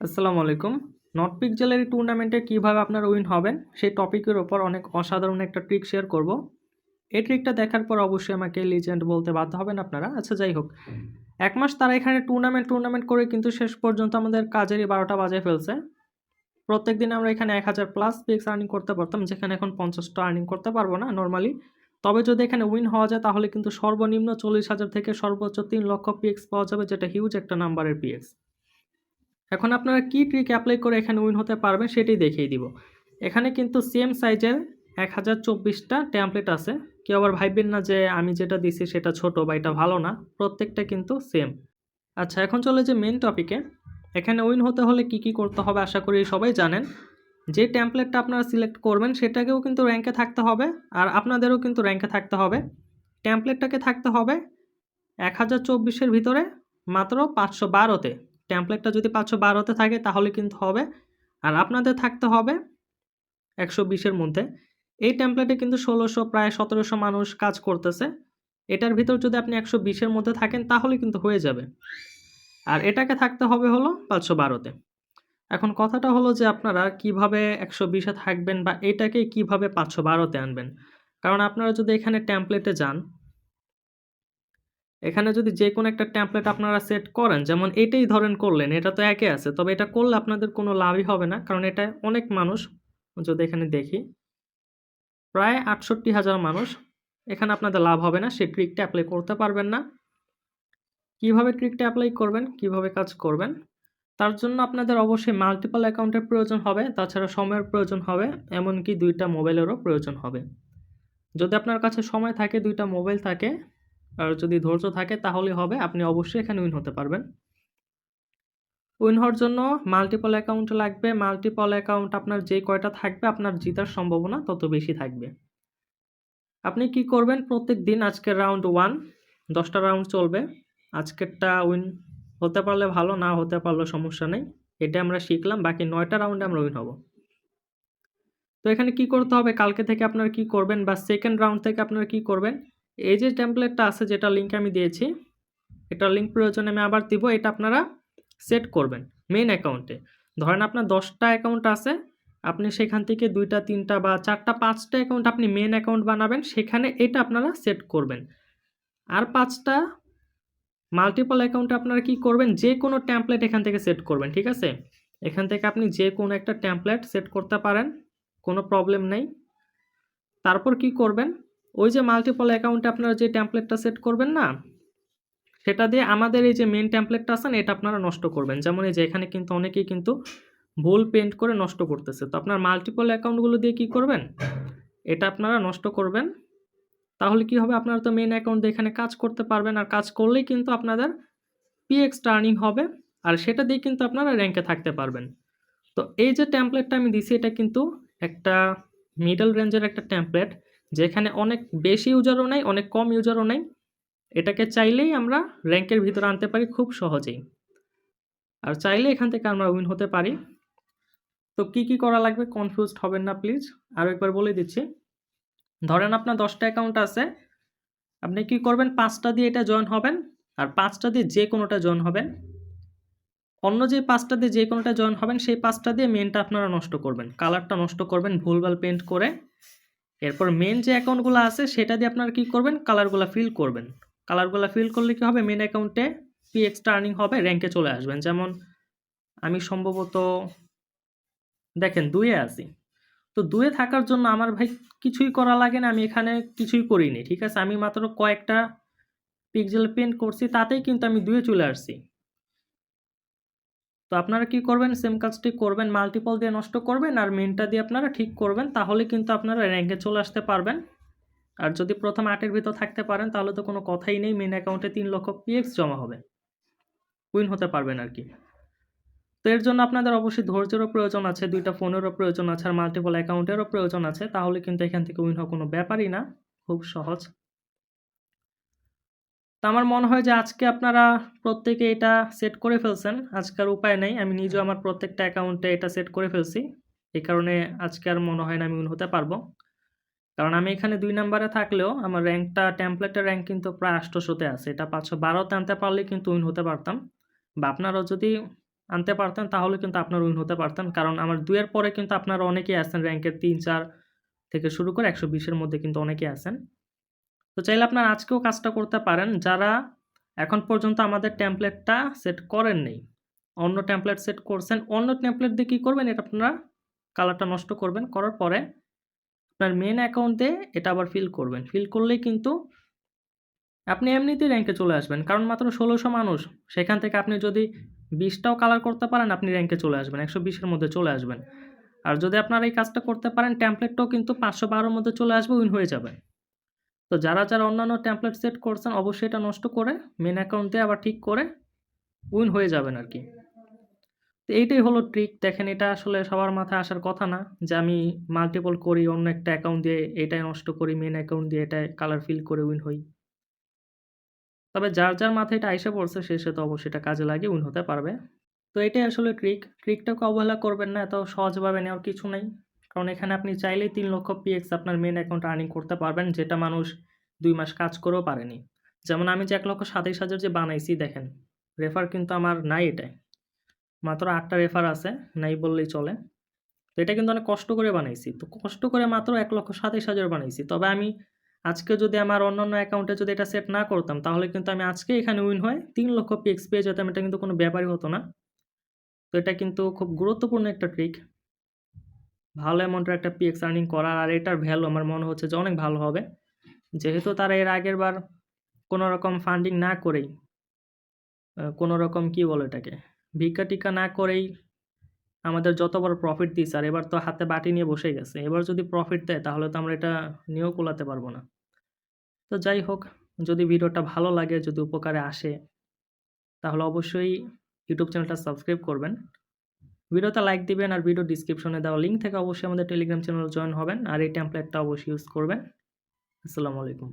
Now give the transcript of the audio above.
আসসালামু আলাইকুম। North pick jewellery টুর্নামেন্টে কিভাবে আপনারা উইন হবেন সেই টপিকের উপর অনেক অসাধারণ একটা ট্রিক শেয়ার করব। এই ট্রিকটা দেখার পর অবশ্যই আমাকে লিজেন্ড বলতে বাধ্য হবেন আপনারা। আচ্ছা যাই হোক। ১ মাস তারা এখানে টুর্নামেন্ট করে কিন্তু শেষ পর্যন্ত আমাদের কাজেরই ১২টা বাজিয়ে ফেলছে। প্রত্যেকদিন আমরা এখানে ১,০০০ প্লাস পিক্স আর্নিং করতে পারতাম, যেখানে এখন ৫০ টা আর্নিং করতে পারবো না নরমালি। তবে যদি এখানে উইন হওয়া যায় তাহলে কিন্তু সর্বনিম্ন ৪০,০০০ থেকে সর্বোচ্চ ৩ লক্ষ পিক্স পাওয়া যাবে, যেটা হিউজ একটা নাম্বারের পিএক্স। এখন আপনারা কি ট্রিক অ্যাপ্লাই করে এখানে উইন হতে পারবেন সেটাই দেখিয়ে দিব। এখানে কিন্তু সেম সাইজের ১,০২৪টা টেমপ্লেট আছে। কেউ আবার ভাববেন না যে আমি যেটা দিছি সেটা ছোট বা এটা ভালো না। প্রত্যেকটা কিন্তু সেম। আচ্ছা এখন চলে যে মেইন টপিকে। এখানে উইন হতে হলে কি করতে হবে আশা করি সবাই জানেন। যে টেমপ্লেটটা আপনারা সিলেক্ট করবেন সেটাকেও কিন্তু র‍্যাংকে থাকতে হবে, আর আপনাদেরও কিন্তু র‍্যাংকে থাকতে হবে। টেমপ্লেটটাকে থাকতে হবে ১,০২৪ এর ভিতরে মাত্র ৫১২ তে। টেমপ্লেটটা যদি ৫১২ তে থাকে তাহলে কিন্তু হবে। আর আপনাদের থাকতে হবে ১২০ এর মধ্যে। এই টেমপ্লেটে কিন্তু ১৬০০ প্রায় ১৭০০ মানুষ কাজ করতেছে। এটার ভিতর যদি আপনি ১২০ এর মধ্যে থাকেন তাহলে কিন্তু হয়ে যাবে। আর এটাকে থাকতে হবে হলো ৫১২ তে। এখন কথাটা হলো যে আপনারা কিভাবে ১২০ এ থাকবেন বা এটাকে কিভাবে ৫১২ তে আনবেন? কারণ আপনারা যদি এখানে টেমপ্লেটে যান, এখানে যদি যেকোনো একটা টেমপ্লেট আপনারা সেট করেন, যেমন এটাই ধরেন করলেন, এটা তো একই আছে। তবে এটা করলে আপনাদের কোনো লাভই হবে না। কারণ এটা অনেক মানুষ, যদি এখানে দেখি, প্রায় ৬৮,০০০ মানুষ। এখানে আপনাদের লাভ হবে না। সেই ট্রিকটা এপ্লাই করতে পারবেন না। কিভাবে ট্রিকটা এপ্লাই করবেন, কিভাবে কাজ করবেন? তার জন্য আপনাদের অবশ্যই মাল্টিপল অ্যাকাউন্টের প্রয়োজন হবে, তাছাড়া সময়ের প্রয়োজন হবে, এমনকি ২ টা মোবাইলেরও প্রয়োজন হবে। যদি আপনার কাছে সময় থাকে, ২ টা মোবাইল থাকে, আর যদি ধৈর্য থাকে তাহলেই হবে। আপনি অবশ্যই এখানে উইন হতে পারবেন। উইন হওয়ার জন্য মাল্টিপল অ্যাকাউন্ট লাগবে। মাল্টিপল অ্যাকাউন্ট আপনার যে কয়টা থাকবে আপনার জেতার সম্ভাবনা তত বেশি থাকবে। আপনি কি করবেন, প্রত্যেকদিন আজকের রাউন্ড 1 ১০ টা রাউন্ড চলবে। আজকেরটা উইন হতে পারলে ভালো, না হতে পারলেও সমস্যা নেই। এটা আমরা শিখলাম, বাকি ৯ টা রাউন্ডে আমরা উইন হব। তো এখানে কি করতে হবে, কালকে থেকে আপনারা কি করবেন বা সেকেন্ড রাউন্ড থেকে আপনারা কি করবেন, এই যে টেমপ্লেটটা আছে যেটা লিংক আমি দিয়েছি, এটার লিংক প্রয়োজনে আমি আবার দিব। এটা আপনারা সেট করবেন মেইন অ্যাকাউন্টে। ধরেন আপনার ১০ টা অ্যাকাউন্ট আছে, আপনি সেখান থেকে ২ টা ৩ টা বা ৪ টা ৫ টা অ্যাকাউন্ট আপনি মেইন অ্যাকাউন্ট বানাবেন, সেখানে এটা আপনারা সেট করবেন। আর ৫ টা মাল্টিপল অ্যাকাউন্টে আপনারা কি করবেন, যেকোনো টেমপ্লেট এখান থেকে সেট করবেন, ঠিক আছে? এখান থেকে আপনি যেকোনো একটা টেমপ্লেট সেট করতে পারেন, কোনো প্রবলেম নেই। তারপর কি করবেন, ওই যে মাল্টিপল অ্যাকাউন্টে আপনারা যে টেমপ্লেটটা সেট করবেন না, সেটা দিয়ে আমাদের এই যে মেইন টেমপ্লেটটা আছে না, এটা আপনারা নষ্ট করবেন। যেমন এই যে এখানে কিন্তু অনেকেই কিন্তু ভুল পেইন্ট করে নষ্ট করতেছে। তো আপনার মাল্টিপল অ্যাকাউন্টগুলো দিয়ে কি করবেন, এটা আপনারা নষ্ট করবেন। তাহলে কি হবে, আপনারা তো মেইন অ্যাকাউন্ট দিয়ে এখানে কাজ করতে পারবেন, আর কাজ করলেই কিন্তু আপনাদের পিএক্সটা আর্নিং হবে, আর সেটা দিয়ে কিন্তু আপনারা র‍্যাংকে থাকতে পারবেন। তো এই যে টেমপ্লেটটা আমি দিছি, এটা কিন্তু একটা মিডল রেঞ্জের একটা টেমপ্লেট, যেখানে অনেক বেশি ইউজারও নাই, অনেক কম ইউজারও নাই। এটাকে চাইলেই আমরা র‍্যাংকের ভিতরে আনতে পারি খুব সহজেই। আর চাইলে এখান থেকে আমরা উইন হতে পারি। তো কি করা লাগবে, কনফিউজড হবেন না প্লিজ। আরও একবার বলে দিচ্ছি। ধরেন আপনার ১০ টা অ্যাকাউন্ট আছে, আপনি কি করবেন, ৫ টা দিয়ে এটা জয়েন হবেন, আর ৫ টা দিয়ে যেকোনোটা জয়েন হবেন। অন্য যে ৫ টা দিয়ে যেকোনোটা জয়েন হবেন, সেই ৫ টা দিয়ে মেইনটা আপনারা নষ্ট করবেন। কালারটা নষ্ট করবেন ভুলভাল পেইন্ট করে। এরপর মেইন যে অ্যাকাউন্টগুলো আছে সেটা দিয়ে আপনারা কি করবেন, কালারগুলা ফিল করবেন। কালারগুলা ফিল করলে কি হবে, মেইন অ্যাকাউন্টে পিএক্সটা আর্নিং হবে, র‍্যাংকে চলে আসবেন। যেমন আমি সম্ভবত দেখেন ২ এ আছি। তো ২ এ থাকার জন্য আমার ভাই কিছুই করা লাগে না। আমি এখানে কিছুই করিনি, ঠিক আছে? আমি মাত্র কয়েকটা পিক্সেল পেইন্ট করছি, তাতেই কিন্তু আমি ২ এ চলে আসছি। তো আপনারা কি করবেন, সেম কাজটি করবেন, মাল্টিপল দিয়ে নষ্ট করবেন আর মেইনটা দিয়ে আপনারা ঠিক করবেন। তাহলে কিন্তু আপনারা র‍্যাংকে চলে আসতে পারবেন। আর যদি প্রথম ৮ এর ভিতর থাকতে পারেন তাহলে তো কোনো কথাই নেই, মেইন অ্যাকাউন্টে ৩ লক্ষ পিএক্স জমা হবে। উইন হতে পারবেন আরকি। তো এর জন্য আপনাদের অবশ্যই ধৈর্যেরও প্রয়োজন আছে, ২ টা ফোনেরও প্রয়োজন আছে, আর মাল্টিপল অ্যাকাউন্টেরও প্রয়োজন আছে। তাহলে কিন্তু এখান থেকে উইন হওয়া কোনো ব্যাপারই না, খুব সহজ। তো আমার মনে হয় যে আজকে আপনারা প্রত্যেকে এটা সেট করে ফেলছেন। আজকে আর উপায় নেই। আমি নিজেও আমার প্রত্যেকটা অ্যাকাউন্টে এটা সেট করে ফেলছি। এই কারণে আজকে আর মনে হয় না আমি উইন হতে পারবো। কারণ আমি এখানে ২ নাম্বারে থাকলেও আমার র‍্যাংকটা, টেমপ্লেটের র‍্যাংক কিন্তু প্রায় ৮০০ তে আছে। এটা ৫১২ তে আনতে পারলেই কিন্তু উইন হতে পারতাম। বা আপনারাও যদি আনতে পারতেন তাহলে কিন্তু আপনারা উইন হতে পারতেন। কারণ আমার ২ এর পরে কিন্তু আপনারা অনেকেই আছেন র‍্যাংকের ৩-৪ থেকে শুরু করে ১২০ এর মধ্যে কিন্তু অনেকেই আছেন। তো চাইলে আপনারা আজকেও কাজটা করতে পারেন। যারা এখন পর্যন্ত আমাদের টেমপ্লেটটা সেট করেন নাই। অন্য টেমপ্লেট সেট করছেন। অন্য টেমপ্লেট দিয়ে কি করবেন? এটা আপনারা কালারটা নষ্ট করবেন। করার পরে আপনার মেইন অ্যাকাউন্ট দিয়ে এটা আবার ফিল করবেন। ফিল করলেই কিন্তু আপনি এমনিতেই র‍্যাংকে চলে আসবেন। কারণ মাত্র ১৬০০ মানুষ। সেখান থেকে আপনি যদি ২০ টাও কালার করতে পারেন, আপনি র‍্যাংকে চলে আসবেন। ১২০ এর মধ্যে চলে আসবেন। আর যদি আপনারা এই কাজটা করতে পারেন, টেমপ্লেটটাও কিন্তু ৫১২ এর মধ্যে চলে আসবে, উইন হয়ে যাবেন। তো যারা অন্যান্য টেমপ্লেট সেট করছেন, অবশ্যই এটা নষ্ট করে মেইন অ্যাকাউন্ট দিয়ে আবার ঠিক করে উইন হয়ে যাবেন আরকি। তো এইটাই হলো ট্রিক। দেখেন এটা আসলে সবার মাথায় আসার কথা না যে আমি মাল্টিপল করি অন্য একটা অ্যাকাউন্ট দিয়ে এটাই নষ্ট করি, মেইন অ্যাকাউন্ট দিয়ে এটায় কালার ফিল করে উইন হই। তবে যার মাথায় এটা আইসা পড়ছে সে তো অবশ্যই এটা কাজে লাগিয়ে উইন হতে পারবে। তো এটাই আসলে ট্রিক। ট্রিকটাকে অবহেলা করবেন না। এত সহজভাবে নেওয়ার কিছু নাই। কারণ এখানে আপনি চাইলেই ৩ লক্ষ পিএক্স আপনার মেইন অ্যাকাউন্টে আর্নিং করতে পারবেন, যেটা মানুষ ২ মাস কাজ করেও পারেনি। যেমন আমি যে ১,২৭,০০০ যে বানাইছি দেখেন, রেফার কিন্তু আমার নাই এটায়। মাত্র ৮ টা রেফার আছে, নাই বললেই চলে। তো এটা কিন্তু অনেক কষ্ট করে বানাইছি। তো কষ্ট করে মাত্র ১,২৭,০০০ বানাইছি। তবে আমি আজকে যদি আমার অন্যান্য অ্যাকাউন্টে যদি এটা সেট না করতাম, তাহলে কিন্তু আমি আজকে এখানে উইন হয়ে ৩ লক্ষ পিএক্স পেয়ে যেতাম। এটা কিন্তু কোনো ব্যাপারই হতো না। তো এটা কিন্তু খুব গুরুত্বপূর্ণ একটা ট্রিক। ভালো অ্যামাউন্টের একটা পিএক্স আর্নিং করার, আর এটার ভ্যালু আমার মনে হচ্ছে যে অনেক ভালো হবে। যেহেতু তারা এর আগের বার কোনো রকম ফান্ডিং না করেই, কোনো রকম কি বলে এটাকে? ভিক্ষা-টিক্ষা না করেই আমাদের যত বড় প্রফিট দিছে, আর এবার তো হাতে বাটি নিয়ে বসে গেছে। এবার যদি প্রফিট দেয় তাহলে তো আমরা এটা নিয়েও কুলাতে পারব না। তো যাই হোক, যদি ভিডিওটা ভালো লাগে, যদি উপকারে আসে, তাহলে অবশ্যই ইউটিউব চ্যানেলটা সাবস্ক্রাইব করবেন। ভিডিওতে লাইক দিবেন, আর ভিডিও ডেসক্রিপশনে দেওয়া লিঙ্ক থেকে অবশ্যই আমাদের টেলিগ্রাম চ্যানেলে জয়েন হবেন, আর এই টেমপ্লেটটা অবশ্যই ইউজ করবেন। আসসালামু আলাইকুম।